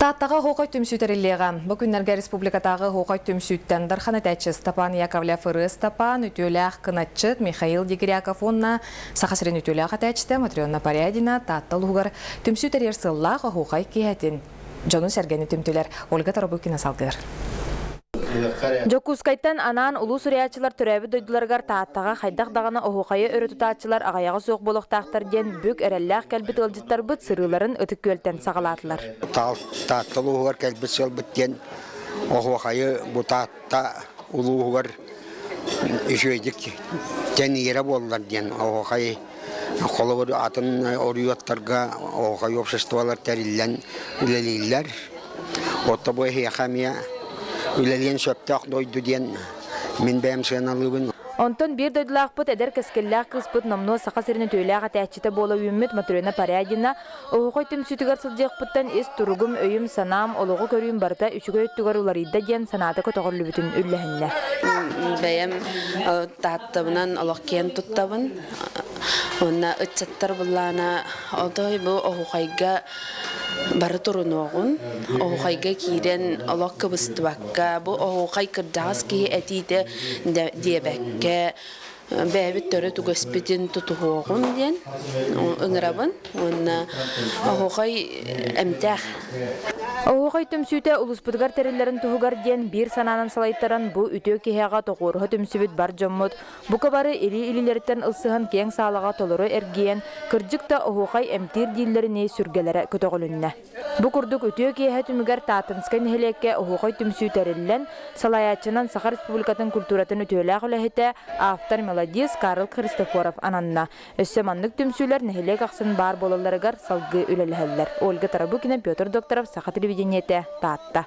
Таттағы хоқай түмсүйтеріліға. Бұл күннерге республикатағы хоқай түмсүйттен Дархана тәтші Стапан Яковлев Фыры Стапан, үтіләқ қынатчыт Михаил Дегиряков онна, сақасырын үтіләқ тәтшті Матрионна Парядина, таттыл ұғыр түмсүйттер ерсыллағы хоқай кейәтін. Джону сәргені түмтілер. Ольга Тарабукина салғыр. Жокускайттан анан улус уриячылар төрәбі дойдыларгар тааттаға хайдақ дағаны оғуқайы өрі тұтатчылар ағаяғы соқ болуқтақтар ден бүк әрәлләқ кәлбіт ылжыттар бұд сырыларын өтік көлтен сағалатылар. Тааттыл ұғығар кәлбіт сыл бұттен оғуқайы бұ таатта ұлығығар үшөйдік тен ері болылар ден оғуқайы қолы атын ориоттарға оғуқайы обществолар тәріллән үлелейлер. Отта бұй хейхамия Үлелен сөптақ дойду ден мен бәйім сыналыбын. Онтон бір дойдылақ бұд әдер кәскелләқ қыз намно сақасырыны төйләға тәчіті болу үміт Матрена Парядина оғуқай түмсүтігер сылдеқ бұттан ес тұрғым өйім санам олығы көрейім барда үшігі өттігер уларыйда ден санаты көтіғырлы бүтін үлләхінлі. Бәйім таттабынан олық кен тұттабын. Онна үтсеттер бұллана олдай бұл оғуқайға бары тұрын оғын. Оғуқайға кейден олық кыбысты баққа. Бұл оғуқай кірдағыз кей әтейді дебәкке. Бәбіт түрі түгіспетін тұтығы оғын ден. Үңірабын. Оғуқай әмтәқ. Оғуқай түмсүйті ұлыспыдығар тәрелерін тұғығар ден бір сананын салайттаран бұ үтеу кеяға тоқуырғы түмсібіт бар жоммыд. Бұқа бары ili-илилеріттен ылсыған кең сағалаға толыры әргейен кірджікта оғуқай әмтір дейлеріне сүргелері көтіғылынна. Бұ күрдік үтеу кеяға түмігер таатынскай нәхелекке оғуқай түмсүйтерілін салаячынан Саха Республикатын культуратын үтеуләғ үләхеті автор мелодист Карл Христофоров ананна. Өссі мандық түмсүйлер нәхелек ақсын бар болаларығар салғы үләліхәлілер. Ольга Тарабукина, Петр Докторов, Саха телевидениеті, Таатта.